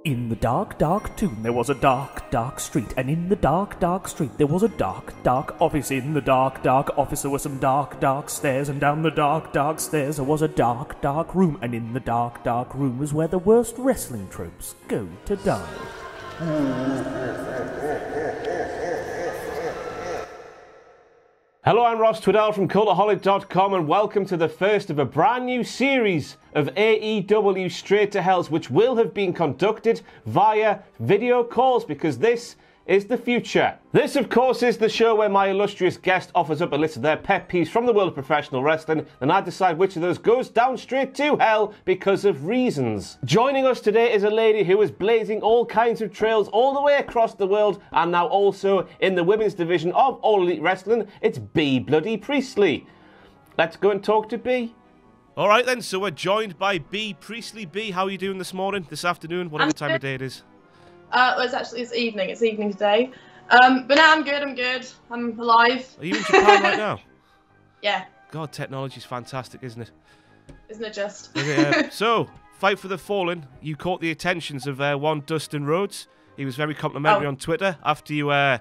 In the dark, dark tomb there was a dark, dark street, and in the dark, dark street there was a dark, dark office. In the dark, dark office there were some dark, dark stairs, and down the dark, dark stairs there was a dark, dark room, and in the dark, dark room was where the worst wrestling tropes go to die. Hello, I'm Ross Tweddell from Cultaholic.com, and welcome to the first of a brand new series of AEW Straight to Hells, which will have been conducted via video calls, because this is the future. This, of course, is the show where my illustrious guest offers up a list of their pet peeves from the world of professional wrestling, and I decide which of those goes down straight to hell because of reasons. Joining us today is a lady who is blazing all kinds of trails all the way across the world, and now also in the women's division of All Elite Wrestling. It's Bea Priestley. Let's go and talk to Bea. All right then, so we're joined by Bea Priestley. Bea, how are you doing this morning, this afternoon, whatever time of day it is? It's evening. It's evening today. But now I'm good. I'm alive. Are you in Japan right now? Yeah. God, technology's fantastic, isn't it? Isn't it just? So, Fight for the Fallen, you caught the attentions of one Dustin Rhodes. He was very complimentary on Twitter after your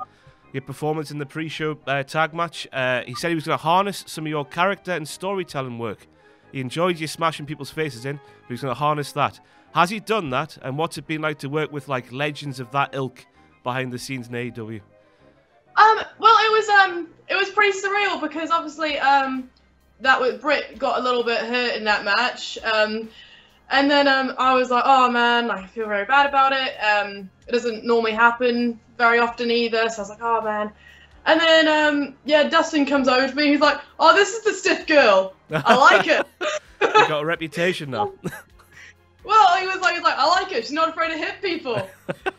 performance in the pre-show tag match. He said he was going to harness some of your character and storytelling work. He enjoyed you smashing people's faces in, but he was going to harness that. Has he done that, and what's it been like to work with like legends of that ilk behind the scenes in AEW? Well, it was pretty surreal because obviously Britt got a little bit hurt in that match, and then I was like, oh man, I feel very bad about it. It doesn't normally happen very often either, so I was like, oh man. And then Dustin comes over to me. He's like, oh, this is the stiff girl. I like it. You got a reputation now. Well, he was like, I like her. She's not afraid to hit people.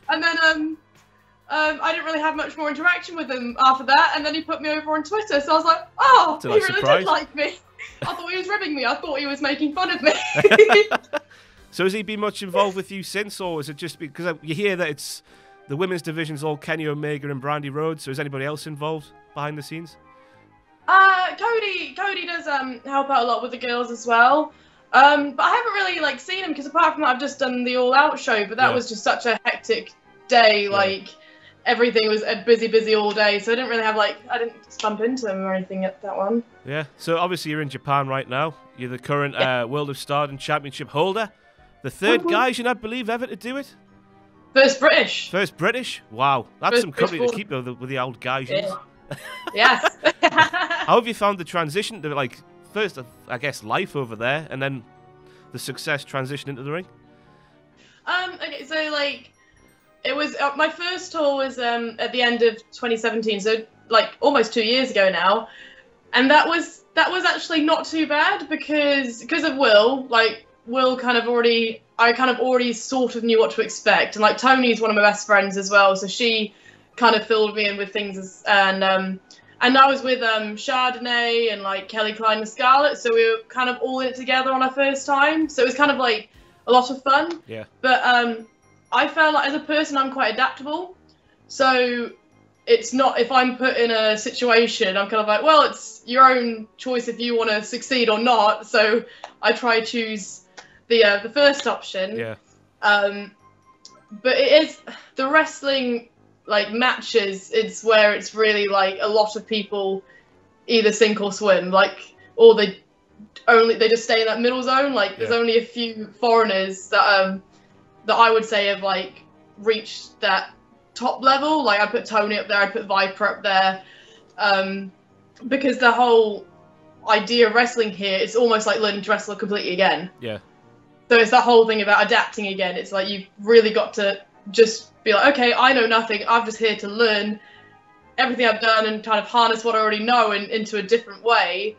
And then I didn't really have much more interaction with him after that. And then he put me over on Twitter. So I was like, oh, he really did like me. I thought he was ribbing me. I thought he was making fun of me. So has he been much involved with you since, or is it just because you hear that it's the women's division's all Kenny Omega and Brandy Rhodes? So is anybody else involved behind the scenes? Cody does help out a lot with the girls as well. But I haven't really seen him because apart from that, I've just done the All Out show. But that was just such a hectic day. Everything was busy all day. So I didn't really have I didn't bump into him or anything at that one. Yeah. So obviously you're in Japan right now. You're the current World of Stardom Championship holder. The third Gaijin, I believe, ever to do it. First British. First British. Wow, that's some company to keep though with the old Gaijins. Yeah. Yes. How have you found the transition to first, I guess, life over there, and then the success transition into the ring? Okay, so it was my first tour was at the end of 2017, so almost 2 years ago now, and that was actually not too bad because of Will. Will I kind of already sort of knew what to expect, and Tony's one of my best friends as well, so she kind of filled me in with things and I was with Chardonnay and Kelly Klein and Scarlett, so we were kind of all in it together on our first time. So it was kind of a lot of fun. Yeah. But I felt as a person I'm quite adaptable. So it's not if I'm put in a situation, I'm kind of well, it's your own choice if you want to succeed or not. So I try to choose the first option. Yeah. But it is the wrestling. Matches, it's where it's really a lot of people either sink or swim, or they just stay in that middle zone. There's only a few foreigners that I would say have reached that top level. I put Tony up there, I put Viper up there, because the whole idea of wrestling here is almost like learning to wrestle completely again. Yeah. So it's that whole thing about adapting again. It's you've really got to just be okay, I know nothing. I'm just here to learn everything I've done and kind of harness what I already know into a different way,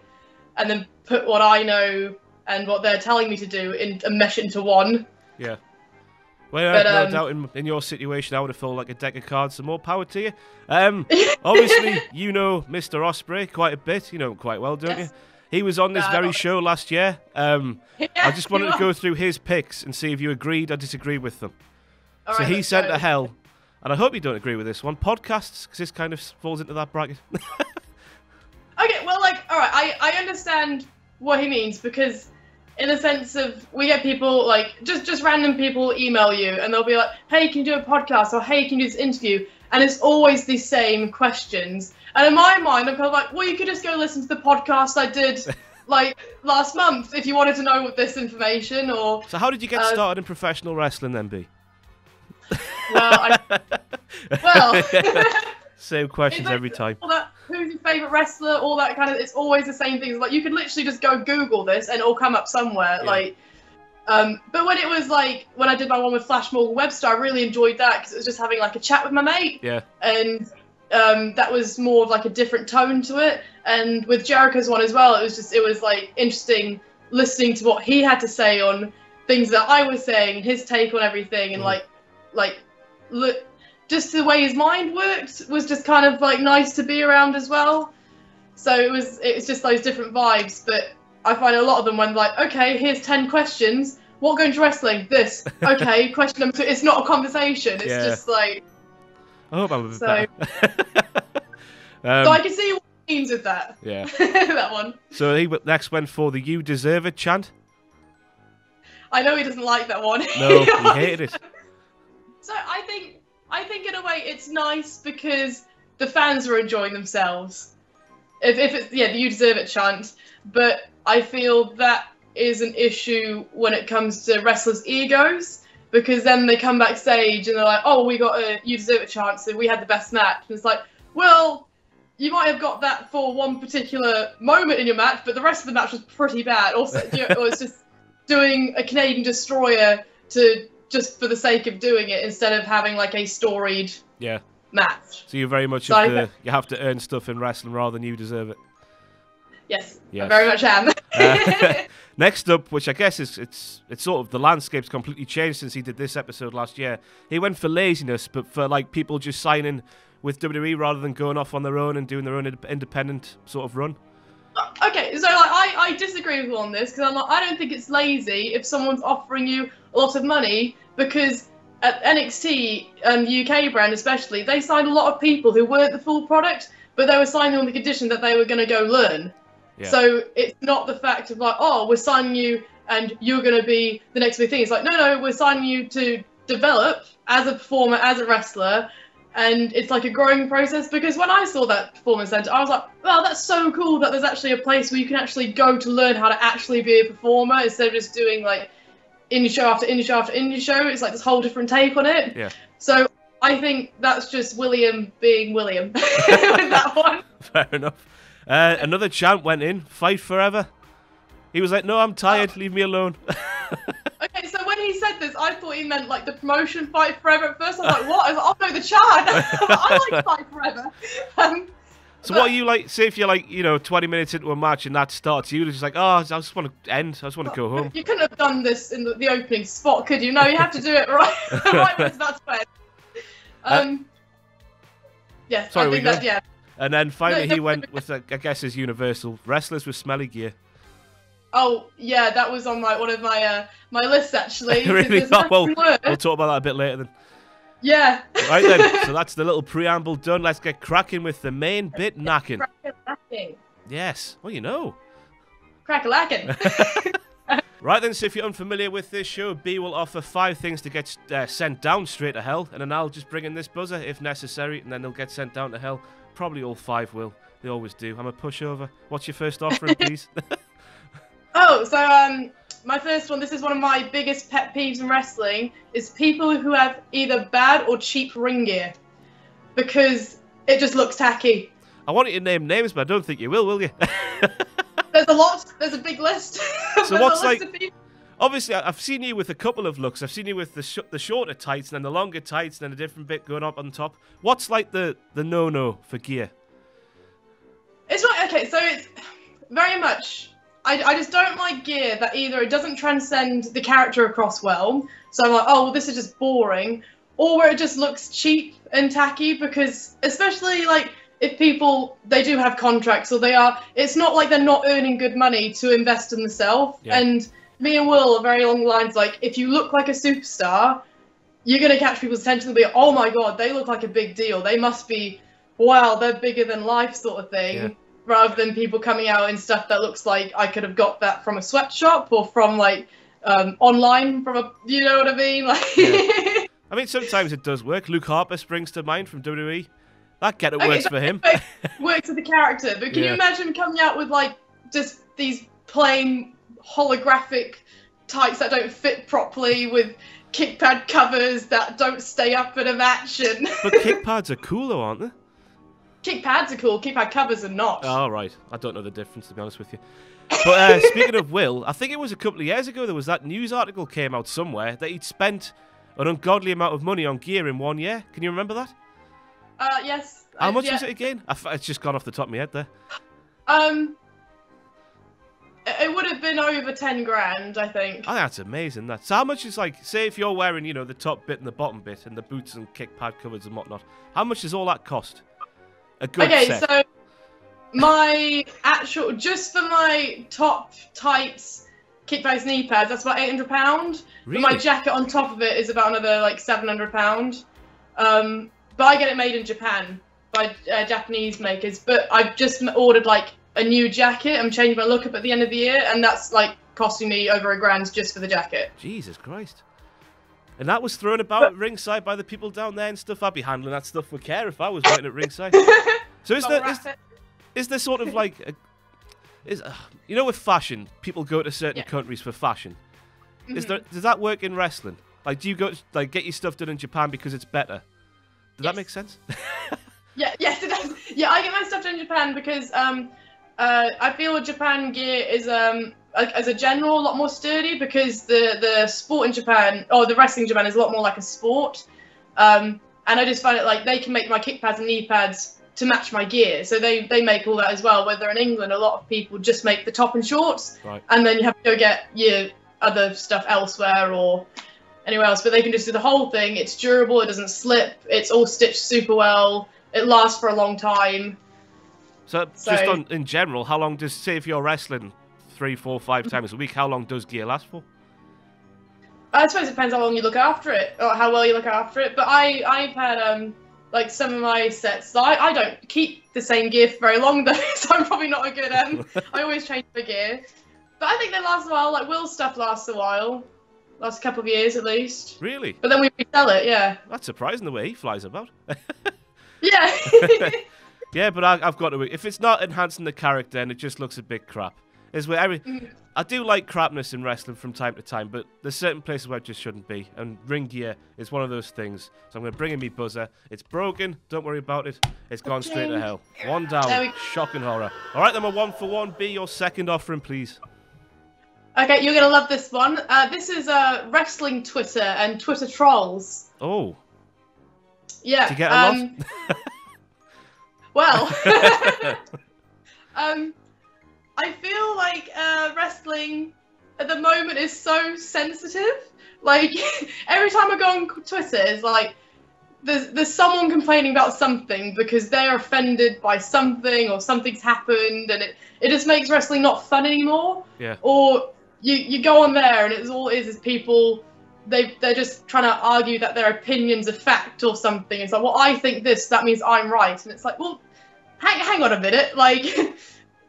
and then put what I know and what they're telling me to do and mesh it into one. Yeah. Well, no doubt in your situation, I would have felt like a deck of cards. So more power to you. Obviously, you know Mr. Ospreay quite a bit. You know him quite well, don't you? He was on this very show last year. I just wanted to go through his picks and see if you agreed or disagreed with them. So he sent to hell, and I hope you don't agree with this one, podcasts, because this kind of falls into that bracket. Okay, well, all right, I understand what he means, because in the sense of we get people like just random people email you and they'll be like, hey, can you do a podcast, or hey, can you do this interview? And it's always the same questions. And in my mind, I'm kind of like, well, you could just go listen to the podcast I did like last month if you wanted to know this information. Or so how did you get started in professional wrestling then, B? Well, same questions every time. Who's your favourite wrestler? All that kind of. It's always the same things. Like you could literally just go Google this and it'll come up somewhere. Yeah. Like, but when it was like when I did my one with Flash Morgan Webster, I really enjoyed that because it was just having like a chat with my mate. Yeah. And that was more of like a different tone to it. And with Jericho's one as well, it was like interesting listening to what he had to say on things that I was saying, his take on everything, and look, just the way his mind worked was just kind of like nice to be around as well. So it was just those different vibes. But I find a lot of them when like, okay, here's 10 questions. What going to wrestling? This. Okay, question number 2. It's not a conversation. It's just like. I hope I'm a bit better. So I can see what he means with that. Yeah. That one. So he next went for the "You Deserve It" chant. I know he doesn't like that one. No, he hated it. So I think in a way it's nice because the fans are enjoying themselves. If it's the "You Deserve It" chant, but I feel that is an issue when it comes to wrestlers' egos, because then they come backstage and they're like, oh, we got a "You Deserve It" chant, so we had the best match. And it's like, well, you might have got that for one particular moment in your match, but the rest of the match was pretty bad. Also, it was just doing a Canadian Destroyer just for the sake of doing it instead of having like a storied match. So you're very much you have to earn stuff in wrestling rather than you deserve it. Yes. I very much am. Next up, which I guess it's sort of the landscape's completely changed since he did this episode last year. He went for laziness, but for like people just signing with WWE rather than going off on their own and doing their own independent sort of run. Okay, so like I disagree with you on this because I'm like, I don't think it's lazy if someone's offering you a lot of money, because at NXT UK brand especially, they signed a lot of people who weren't the full product, but they were signing on the condition that they were going to go learn. Yeah. So it's not the fact of like, oh, we're signing you and you're going to be the next big thing. It's like, no, we're signing you to develop as a performer, as a wrestler. And it's like a growing process, because when I saw that performance center, I was like, wow, that's so cool that there's actually a place where you can actually go to learn how to actually be a performer instead of just doing like indie show after indie show after indie show. It's like this whole different take on it. Yeah. So I think that's just William being William with that one. Fair enough. Another chant went in, "Fight forever." He was like, no, I'm tired, leave me alone. Okay, so when he said this, I thought he meant like the promotion "Fight Forever" at first. I was like, what? I was like, oh no, the chant. I like "Fight Forever." So what are you like, say if you're like, 20 minutes into a match and that starts, you're just like, oh, I just want to end, I just want to go home. You couldn't have done this in the opening spot, could you? No, you have to do it right when it's about to end. Yes, sorry, I think that, yeah. And then finally he went with, I guess, his universal wrestlers with smelly gear. Oh yeah, that was on one of my lists actually. Really? Oh, well, we'll talk about that a bit later then. Yeah. Right then, so that's the little preamble done. Let's get cracking with the main bit, knacking. Crack-a-lacking. Yes. Well, you know. Crack-a-lacking. Right then, so if you're unfamiliar with this show, B will offer 5 things to get sent down straight to hell, and then I'll just bring in this buzzer if necessary, and then they'll get sent down to hell. Probably all 5 will. They always do. I'm a pushover. What's your first offering, please? Oh, so my first one, this is one of my biggest pet peeves in wrestling, is people who have either bad or cheap ring gear, because it just looks tacky. I want you to name names, but I don't think you will you? There's a lot. There's a big list. So what's like... Obviously, I've seen you with a couple of looks. I've seen you with the shorter tights and then the longer tights and then a different bit going up on top. What's like the no-no for gear? It's not... Okay, so it's very much... I just don't like gear that either it doesn't transcend the character across well, so I'm like, oh, well, this is just boring, or where it just looks cheap and tacky, because especially, like, if people, they do have contracts, or it's not like they're not earning good money to invest in themselves, and me and Will are very along the lines, like, if you look like a superstar, you're going to catch people's attention and be like, oh my god, they look like a big deal, they must be, wow, they're bigger than life sort of thing. Yeah. rather than people coming out in stuff that looks like I could have got that from a sweatshop or from like online from a, you know what I mean? Like, yeah. I mean, sometimes it does work. Luke Harper springs to mind from WWE. That get it works for him. Works with the character, but can you imagine coming out with like just these plain holographic tights that don't fit properly with kick pad covers that don't stay up in a match? And but kick pads are cool though, aren't they? Kick pads are cool, kick pad covers are not. Oh, right. I don't know the difference, to be honest with you. But speaking of Will, I think it was a couple of years ago there was that news article came out somewhere that he'd spent an ungodly amount of money on gear in 1 year. Can you remember that? Yes. How much was it again? It's just gone off the top of my head there. It would have been over 10 grand, I think. Oh, that's amazing. So how much is, like, say if you're wearing, you know, the top bit and the bottom bit and the boots and kick pad covers and whatnot, how much does all that cost? A good set. So my actual, just for my top tights, kick pads, knee pads, that's about £800. Really? But my jacket on top of it is about another like £700. But I get it made in Japan by Japanese makers. But I've just ordered like a new jacket. I'm changing my look up at the end of the year, and that's like costing me over £1,000 just for the jacket. Jesus Christ. And that was thrown about at ringside by the people down there and stuff. I'd be handling that stuff with care if I was waiting at ringside. So is there sort of like you know, with fashion, people go to certain countries for fashion. Does that work in wrestling? Like, do you go like get your stuff done in Japan because it's better? Does that make sense? Yes, it does. Yeah, I get my stuff done in Japan because I feel Japan gear is as a general a lot more sturdy because the sport in Japan, or the wrestling in Japan, is a lot more like a sport. And I just find it like they can make my kick pads and knee pads to match my gear, so they make all that as well. Whether in England, a lot of people just make the top and shorts, and then you have to go get your other stuff elsewhere or anywhere else. But they can just do the whole thing. It's durable. It doesn't slip. It's all stitched super well. It lasts for a long time. So just in general, how long does, say if you're wrestling 3, 4, 5 times a week, how long does gear last for? I suppose it depends how long you look after it, or how well you look after it. But I've had like some of my sets. I don't keep the same gear for very long though, so I'm probably not a good I always change my gear. But I think they last a while. Like Will's stuff lasts a while, lasts a couple of years at least. Really? But then we resell it. Yeah. That's surprising the way he flies about. Yeah. Yeah, but I've got to. If it's not enhancing the character and it just looks a bit crap, is where I do like crapness in wrestling from time to time, but there's certain places where it just shouldn't be, and ring gear is one of those things. So I'm going to bring in me buzzer. It's broken. Don't worry about it. It's gone straight to hell. One down. Shocking horror. All right, then we're 1 for 1. Be your second offering, please. Okay, you're gonna love this one. This is wrestling Twitter and Twitter trolls. Oh. Yeah. Do you get a lot? Well, I feel like wrestling at the moment is so sensitive. Like every time I go on Twitter, it's like there's someone complaining about something because they're offended by something or something's happened, and it just makes wrestling not fun anymore. Yeah. Or you go on there and it's all it is people. They're just trying to argue that their opinion's a fact or something. It's like, well, I think this, that means I'm right. And it's like, well, hang on a minute. Like,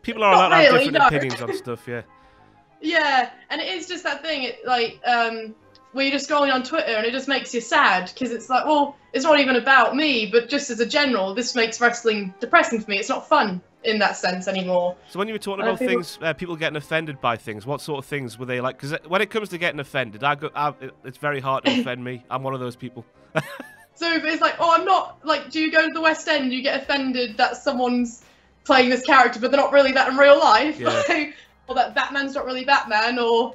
people are allowed to have different opinions on stuff, yeah. Yeah, and it is just that thing, where you're just scrolling on Twitter and it just makes you sad. Because it's like, well, it's not even about me, but just as a general, this makes wrestling depressing for me. It's not fun in that sense anymore. So when you were talking about things, people getting offended by things, what sort of things were they like? Because when it comes to getting offended, it's very hard to offend me. I'm one of those people. So it's like, oh, I'm not, like, do you go to the West End, you get offended that someone's playing this character, but they're not really that in real life? Yeah. Like, or that Batman's not really Batman, or...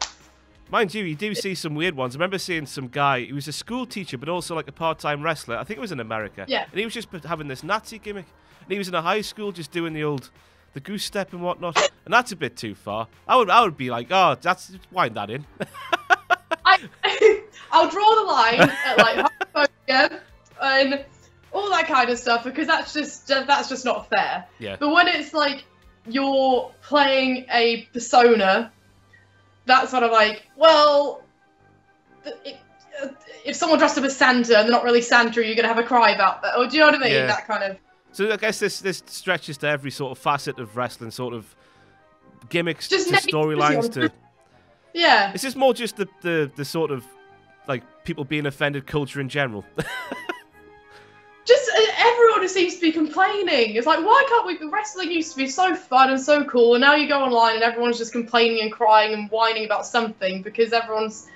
Mind you do see some weird ones. I remember seeing some guy, he was a school teacher, but also like a part-time wrestler. I think it was in America. Yeah. And he was just having this Nazi gimmick. And he was in a high school just doing the goose step and whatnot. And that's a bit too far. I would be like, oh, wind that in. I'll draw the line at like homophobia and all that kind of stuff, because that's just not fair. Yeah. But when it's like you're playing a persona, that's sort of like, well, if someone dressed up as Santa and they're not really Santa, you're gonna have a cry about that. Or do you know what I mean? Yeah. That kind of. So I guess this stretches to every sort of facet of wrestling, sort of gimmicks Just to storylines to. Yeah. It's just more just the sort of like people being offended culture in general. Just everyone who seems to be complaining. It's like, why can't we? Wrestling used to be so fun and so cool, and now you go online and everyone's just complaining and crying and whining about something because everyone's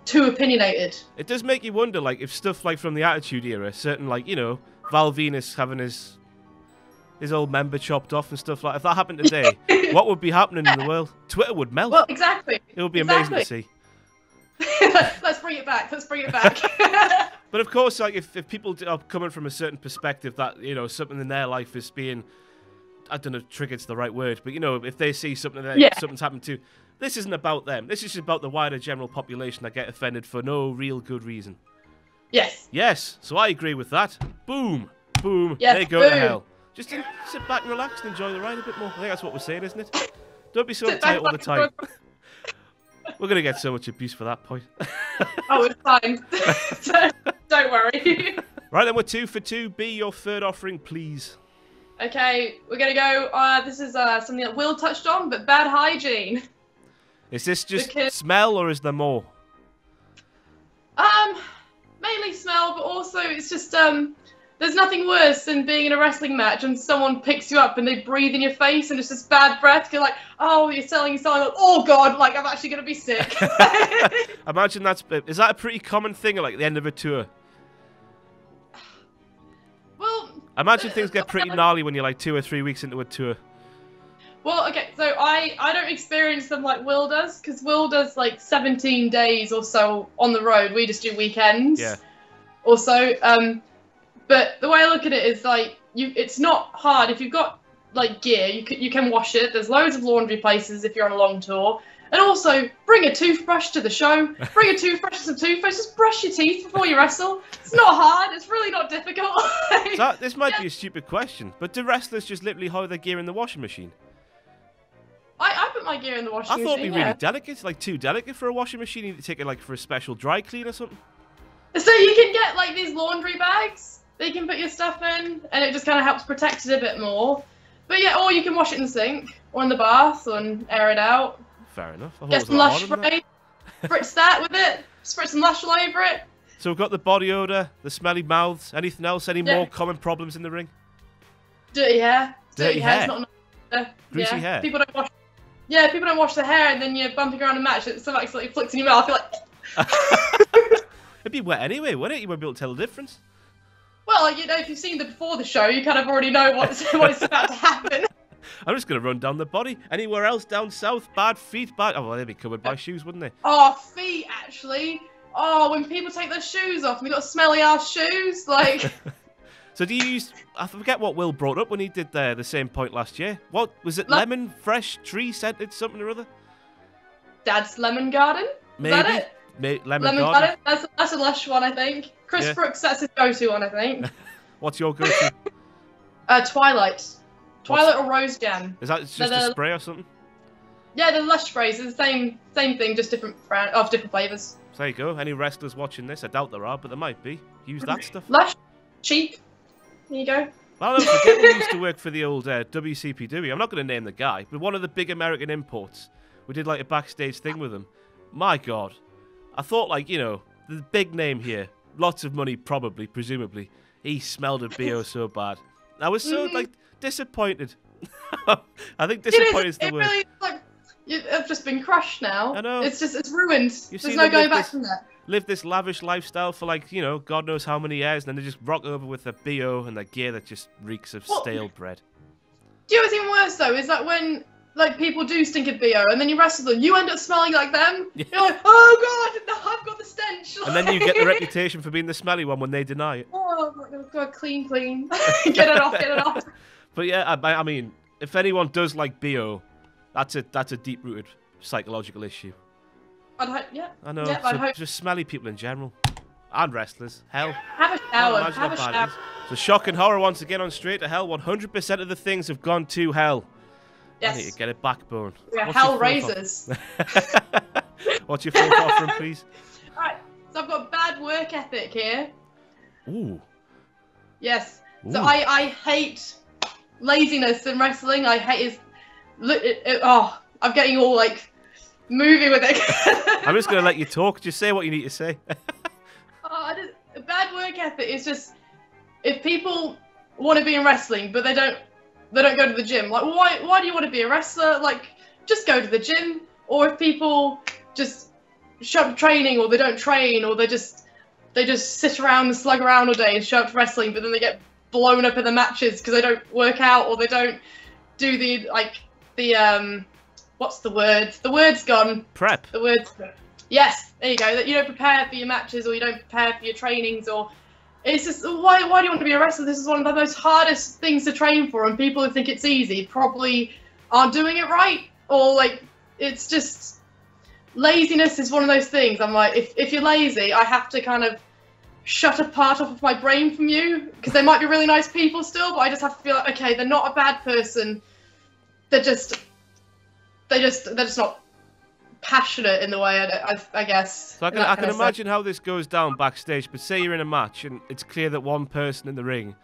too opinionated. It does make you wonder, like, if stuff like from the Attitude Era, certain, like, you know, Val Venus having his old member chopped off and stuff like. If that happened today, what would be happening in the world? Twitter would melt. Well, exactly. It would be amazing to see. Let's bring it back. Let's bring it back. But of course, like if people are coming from a certain perspective that, you know, something in their life is being, I don't know, triggered's the right word, but you know, if they see something that something's happened to, this isn't about them. This is just about the wider general population that get offended for no real good reason. Yes. Yes. So I agree with that. Boom, boom. Yes, they go boom. to hell. Just sit back and relax and enjoy the ride a bit more. I think that's what we're saying, isn't it? Don't be so uptight all the time. We're going to get so much abuse for that point. Oh, it's fine. Don't worry. Right, then we're 2 for 2. Be your third offering, please. Okay, we're going to go. This is something that Will touched on, but bad hygiene. Is this just smell or is there more? Mainly smell, but also it's just, there's nothing worse than being in a wrestling match and someone picks you up and they breathe in your face and it's just bad breath. You're like, oh, you're selling, like, oh God, like I'm actually going to be sick. Imagine is that a pretty common thing at like the end of a tour? Well, I imagine things get pretty gnarly when you're like 2 or 3 weeks into a tour. Well, okay, so I don't experience them like Will does, because Will does like 17 days or so on the road. We just do weekends. Yeah. Also, but the way I look at it is like it's not hard if you've got like gear. You can wash it. There's loads of laundry places if you're on a long tour. And also, bring a toothbrush to the show. Bring a toothbrush and some toothpaste. Just brush your teeth before you wrestle. It's not hard. It's really not difficult. This might be a stupid question, but do wrestlers just literally hide their gear in the washing machine? I put my gear in the washing machine. I thought it'd be really delicate, like too delicate for a washing machine. You need to take it like for a special dry clean or something. So you can get like these laundry bags that you can put your stuff in, and it just kind of helps protect it a bit more. But yeah, or you can wash it in the sink or in the bath and air it out. Fair enough. Get some Lush spray, spritz that with it, spritz some Lush all over it. So we've got the body odor, the smelly mouths. Anything else? Any more common problems in the ring? Dirty hair. Dirty hair. It's not Greasy hair. People don't wash. Yeah, people don't wash their hair, and then you're bumping around a match. It's like flicks in your mouth. You're like. It'd be wet anyway, wouldn't it? You won't be able to tell the difference. Well, you know, if you've seen the before the show, you kind of already know what's about to happen. I'm just going to run down the body. Anywhere else down south? Bad feet? Bad... Oh, well, they'd be covered by shoes, wouldn't they? Oh, feet, actually. Oh, when people take their shoes off and they've got smelly-ass shoes, like... So do you use... I forget what Will brought up when he did the same point last year. What? Was it lemon, fresh, tree-scented, something or other? Dad's Lemon Garden? Maybe. Is that it? Lemon Garden? That's a Lush one, I think. Chris Brooks, that's his go-to one, I think. What's your go-to? Twilight. Twilight or Rose Jam. Is that just a spray or something? Yeah, the Lush sprays. It's the same thing, just different different flavours. So there you go. Any wrestlers watching this? I doubt there are, but there might be. Use that stuff. Lush. Cheap. There you go. Well, don't forget we used to work for the old WCPW. I'm not going to name the guy, but one of the big American imports. We did like a backstage thing with him. My God. I thought, like, you know, the big name here. Lots of money, probably, presumably. He smelled a BO so bad. I was so, like, disappointed. I think disappointed is the word. Really, like, I've just been crushed now. I know. It's ruined. There's no going back from that. Live this lavish lifestyle for, like, you know, God knows how many years, and then they just rock over with their BO and their gear that just reeks of stale bread. Do you know what's even worse, though, is that when, like, people do stink of BO, and then you wrestle them, you end up smelling like them. Yeah. You're like, oh, God, no, I've got the stench. And then you get the reputation for being the smelly one when they deny it. Oh, God, clean. Get it off. But yeah, I mean, if anyone does like BO, that's a deep-rooted psychological issue. I'd hope, yeah. I know. Yeah, so just smelly people in general. And wrestlers. Hell. Have a shower. Have a shower. So shock and horror once again on Straight to Hell. 100% of the things have gone to hell. Yes. I need to get a backbone. We are hell raisers. What's your fourth offering, please? Alright, so I've got bad work ethic here. Ooh. Yes. So I hate laziness in wrestling. I hate I'm getting all like moving with it. I'm just going to let you talk. Just say what you need to say. A bad work ethic is just, if people want to be in wrestling but they don't go to the gym. Like, why do you want to be a wrestler? Like, just go to the gym. Or if people just show up to training, or they don't train, or they just sit around and slug around all day and show up to wrestling, but then they get blown up in the matches because they don't work out, or they don't do the what's the word? The word's gone. Prep. The word's yes. There you go. That you don't prepare for your matches, or you don't prepare for your trainings, or it's just why do you want to be a wrestler? This is one of the most hardest things to train for, and people who think it's easy probably aren't doing it right, or like it's just laziness is one of those things. I'm like, if you're lazy, I have to kind of shut a part off of my brain from you, because they might be really nice people still, but I just have to feel like, okay, they're not a bad person. They're just not passionate in the way, I guess. So I can imagine how this goes down backstage, but say you're in a match and it's clear that one person in the ring,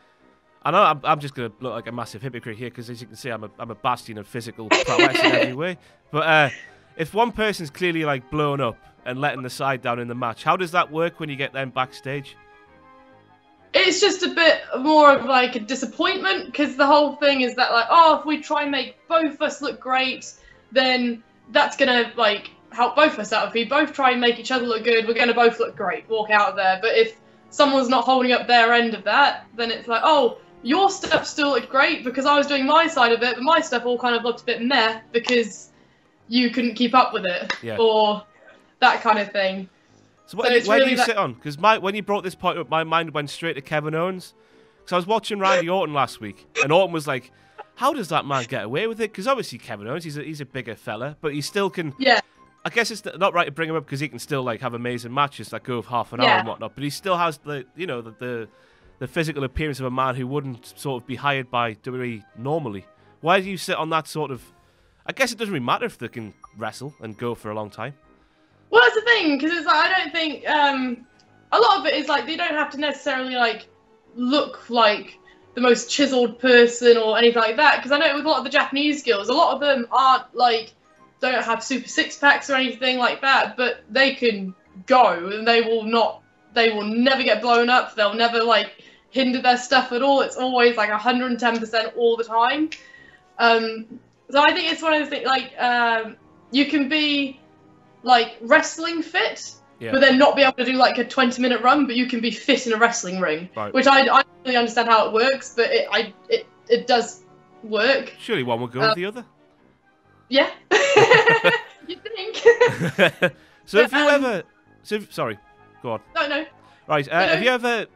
I know I'm just going to look like a massive hypocrite here, because as you can see, I'm a bastion of physical prowess in every way, but if one person's clearly like blown up and letting the side down in the match, how does that work when you get them backstage? It's just a bit more of like a disappointment, because the whole thing is that like, oh, if we try and make both of us look great, then that's gonna like help both of us out. If we both try and make each other look good, we're gonna both look great, walk out of there. But if someone's not holding up their end of that, then it's like, oh, your stuff still looked great because I was doing my side of it, but my stuff all kind of looked a bit meh because you couldn't keep up with it, or that kind of thing. So where do you sit on? Because when you brought this point up, my mind went straight to Kevin Owens. Because I was watching Randy Orton last week, and Orton was like, how does that man get away with it? Because obviously Kevin Owens, he's a bigger fella, but he still can... Yeah. I guess it's not right to bring him up because he can still like have amazing matches that go of half an hour and whatnot, but he still has the physical appearance of a man who wouldn't sort of be hired by WWE normally. Why do you sit on that sort of... I guess it doesn't really matter if they can wrestle and go for a long time. Well, that's the thing, because it's like, I don't think a lot of it is like they don't have to necessarily like look like the most chiseled person or anything like that. Because I know with a lot of the Japanese girls, a lot of them aren't like, don't have super six packs or anything like that, but they can go and they will never get blown up. They'll never like hinder their stuff at all. It's always like 110% all the time. So I think it's one of the things, like, you can be, like, wrestling fit, but then not be able to do, like, a 20-minute run, but you can be fit in a wrestling ring, which I don't really understand how it works, but it does work. Surely one would go with the other. Yeah. You'd think. So if you ever... sorry, go on. No. Right, have you ever...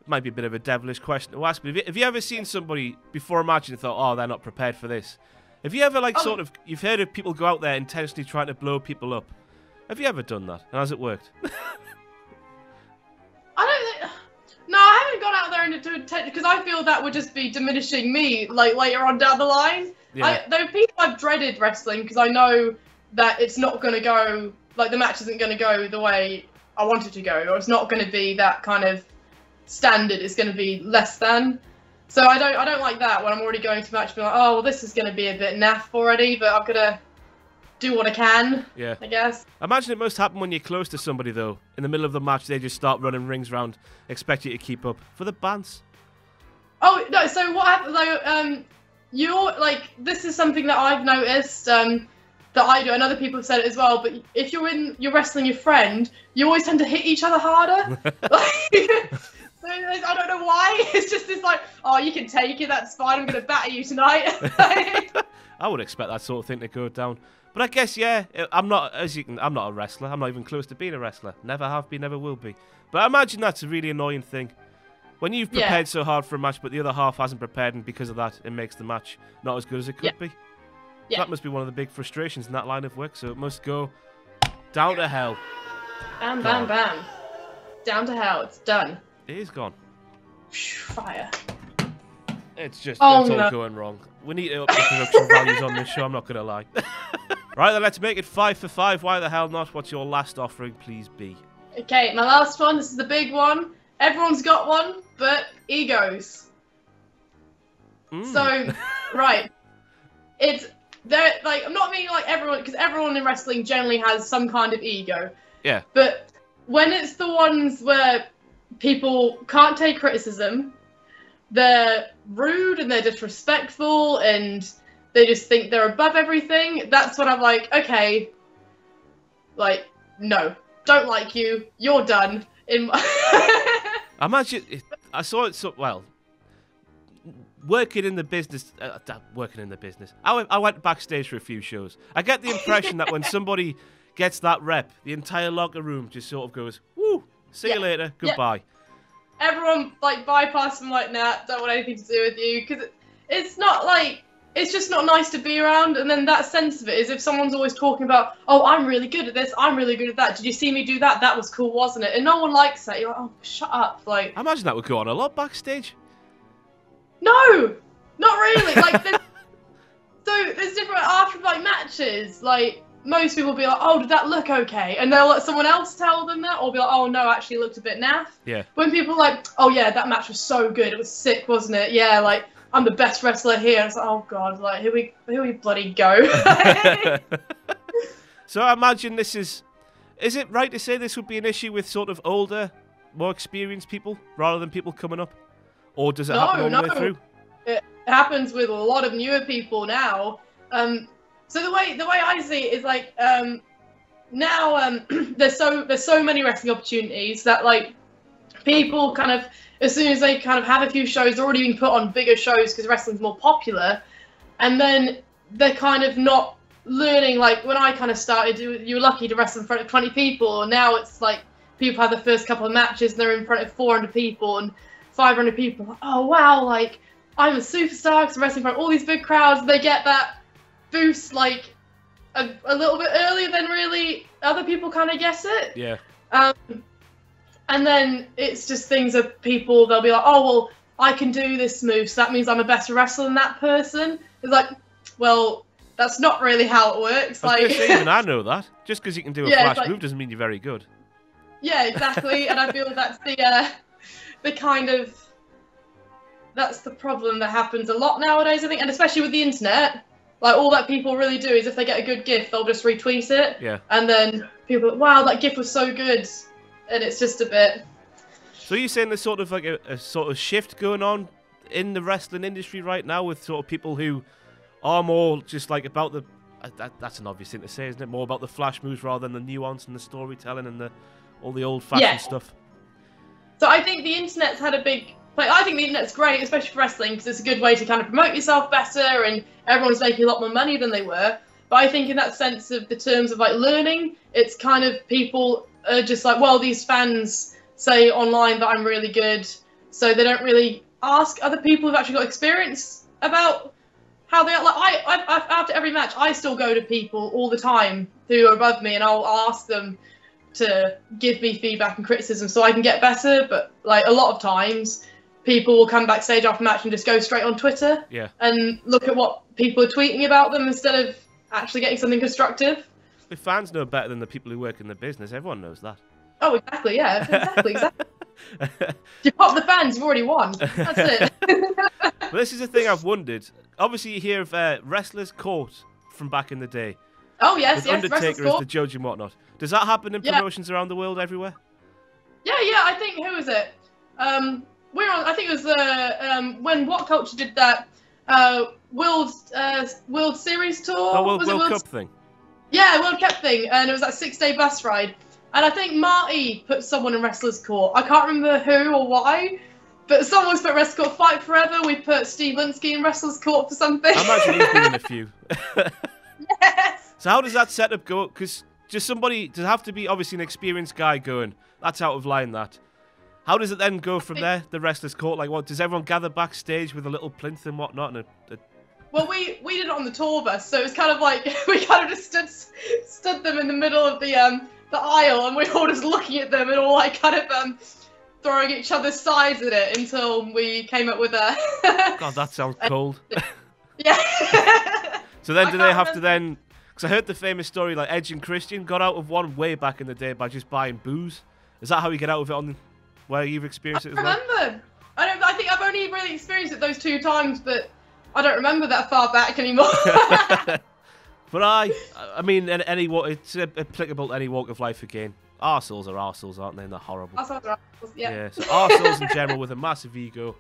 Might be a bit of a devilish question to ask, but have you ever seen somebody before a match and thought, oh, they're not prepared for this? Have you ever, like, you've heard of people go out there intentionally trying to blow people up? Have you ever done that? And has it worked? No, I haven't gone out there into intent, because I feel that would just be diminishing me, like, later on down the line. Yeah. There are people I've dreaded wrestling, because I know that it's not going to go, like, the match isn't going to go the way I want it to go, or it's not going to be that kind of standard, it's going to be less than. So I don't like that when I'm already going to match, being like, oh, well, this is going to be a bit naff already, but I'm going to do what I can, I guess. I imagine it must happen when you're close to somebody, though. In the middle of the match, they just start running rings around, expect you to keep up. For the bands. Oh, no, so what happens, like, you're, like, this is something that I've noticed, that I do, and other people have said it as well, but if you're wrestling your friend, you always tend to hit each other harder. So I don't know why. It's just this like, oh, you can take it, that's fine, I'm going to batter you tonight. I would expect that sort of thing to go down. But I guess, I'm not a wrestler. I'm not even close to being a wrestler. Never have been, never will be. But I imagine that's a really annoying thing. When you've prepared so hard for a match, but the other half hasn't prepared, and because of that, it makes the match not as good as it could be. So that must be one of the big frustrations in that line of work. So it must go down to hell. Bam, bam, bam. Down to hell. It's done. It is gone. Fire. It's just all going wrong. We need to up the production values on this show, I'm not going to lie. Right, then let's make it 5 for 5. Why the hell not? What's your last offering, please be? Okay, my last one. This is the big one. Everyone's got one, but egos. So, right, I'm not meaning like everyone, because everyone in wrestling generally has some kind of ego. Yeah. But when it's the ones where people can't take criticism, they're rude and they're disrespectful and they just think they're above everything, that's when I'm like, okay, like, no, don't like you, you're done. Imagine, I saw it so, well, working in the business, I went backstage for a few shows. I get the impression that when somebody gets that rep, the entire locker room just sort of goes, woo, see you later, goodbye. Everyone, like, bypass them like, nah, don't want anything to do with you, because it's not, like, it's just not nice to be around, and then that sense of it is if someone's always talking about, oh, I'm really good at this, I'm really good at that, did you see me do that? That was cool, wasn't it? And no one likes that. You're like, oh, shut up. Like, I imagine that would go on a lot backstage. No, not really. Like, there's different after, like, matches, like, most people will be like, oh, did that look okay? And they'll let someone else tell them that, or be like, oh, no, actually it looked a bit naff. Yeah. When people are like, oh, yeah, that match was so good, it was sick, wasn't it? Yeah, like, I'm the best wrestler here. And it's like, oh, God, like, here we bloody go. So I imagine this is it right to say this would be an issue with sort of older, more experienced people, rather than people coming up? Or does it happen all the way through? It happens with a lot of newer people now. So the way I see it is like now there's so many wrestling opportunities that, like, people kind of, as soon as they kind of have a few shows, they're already being put on bigger shows because wrestling's more popular, and then they're kind of not learning. Like, when I kind of started, you were lucky to wrestle in front of 20 people, and now it's like people have the first couple of matches and they're in front of 400 people and 500 people. Like, oh wow, like, I'm a superstar because I'm wrestling in front of all these big crowds. They get that boost like a little bit earlier than really other people kind of guess it. Yeah. And then it's just things that people, they'll be like, oh, well, I can do this move, so that means I'm a better wrestler than that person. It's like, well, that's not really how it works. I was like, say, even I know that. Just because you can do a flash move doesn't mean you're very good. Yeah, exactly. And I feel that's the kind of, that's the problem that happens a lot nowadays, I think, and especially with the internet. Like, all that people really do is if they get a good GIF, they'll just retweet it. Yeah. And then people are like, wow, that GIF was so good. And it's just a bit... So you're saying there's sort of like a sort of shift going on in the wrestling industry right now with sort of people who are more just like about the... that's an obvious thing to say, isn't it? More about the flash moves rather than the nuance and the storytelling and all the old-fashioned stuff. So I think the internet's had a big... Like, I think the internet's great, especially for wrestling, because it's a good way to kind of promote yourself better, and everyone's making a lot more money than they were. But I think in that sense of the terms of, like, learning, it's kind of people are just like, well, these fans say online that I'm really good, so they don't really ask other people who've actually got experience about how they are. Like, I after every match, I still go to people all the time who are above me, and I'll ask them to give me feedback and criticism so I can get better. But, like, a lot of times, people will come backstage after match and just go straight on Twitter and look at what people are tweeting about them instead of actually getting something constructive. The fans know better than the people who work in the business. Everyone knows that. Oh, exactly, yeah. Exactly. If you pop the fans, you've already won. That's it. But this is the thing I've wondered. Obviously, you hear of Wrestlers Court from back in the day. Oh, yes, with Undertaker as the judge and whatnot. Does that happen in promotions around the world everywhere? Yeah, I think, who was it? I think it was when What Culture did that World Series tour. Oh, World Cup thing. Yeah, World Cup thing, and it was that 6-day bus ride. And I think Marty put someone in Wrestler's Court. I can't remember who or why, but someone's put Wrestler's Court. Fight Forever, we put Steve Linsky in Wrestler's Court for something. I imagine he's been in a few. Yes. So how does that setup go? Because just somebody, does have to be obviously an experienced guy going, that's out of line, that. How does it then go from there, the Wrestler's Court? Like, what, does everyone gather backstage with a little plinth and whatnot? And Well, we did it on the tour bus, so it was kind of like, we kind of just stood them in the middle of the aisle, and we were all just looking at them and all like kind of throwing each other's sides at it until we came up with a... God, that sounds cold. Yeah. So then do they have to then... Because I heard the famous story, like Edge and Christian got out of one way back in the day by just buying booze. Is that how you get out of it on where you've experienced it as well? I remember. I think I've only really experienced it those 2 times, but I don't remember that far back anymore. But I mean, it's applicable to any walk of life again. Arseholes are arseholes, aren't they? And they're horrible. Arseholes are arseholes, yeah. Yeah, so arseholes in general with a massive ego.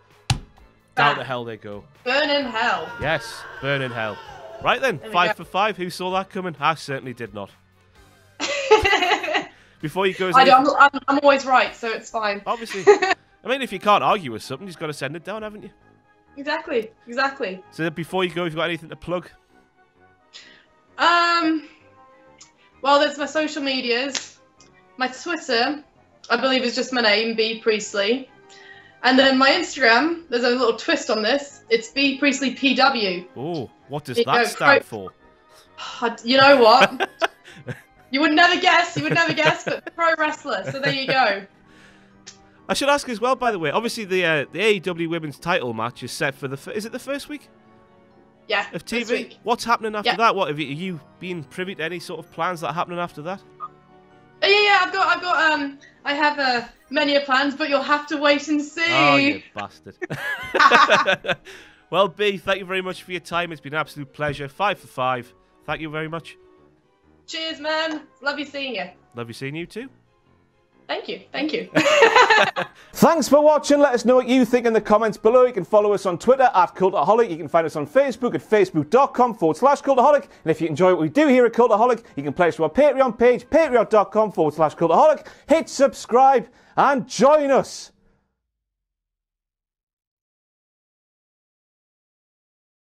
Down to hell they go. Burn in hell. Yes, burn in hell. Right then, 5 for 5. Who saw that coming? I certainly did not. Before he goes... I'm always right, so it's fine. Obviously. I mean, if you can't argue with something, you've got to send it down, haven't you? Exactly. So before you go, have you got anything to plug? Well, there's my social medias. My Twitter, I believe, is just my name, Bea Priestley. And then my Instagram, there's a little twist on this. It's Bea Priestley PW. Oh, what does that stand for? You know what? You would never guess, but pro wrestler. So there you go. I should ask as well, by the way. Obviously, the AEW Women's Title match is set for is it the first week? Yeah. Of TV. What's happening after that? What have you been privy to any sort of plans that are happening after that? Yeah. I have many plans, but you'll have to wait and see. Oh, you bastard. Well, Bea, thank you very much for your time. It's been an absolute pleasure. 5 for 5. Thank you very much. Cheers, man. Love you seeing you. Love you seeing you too. Thank you. Thanks for watching. Let us know what you think in the comments below. You can follow us on Twitter at Cultaholic. You can find us on Facebook at facebook.com/Cultaholic. And if you enjoy what we do here at Cultaholic, you can pledge to our Patreon page, patreon.com/Cultaholic. Hit subscribe and join us.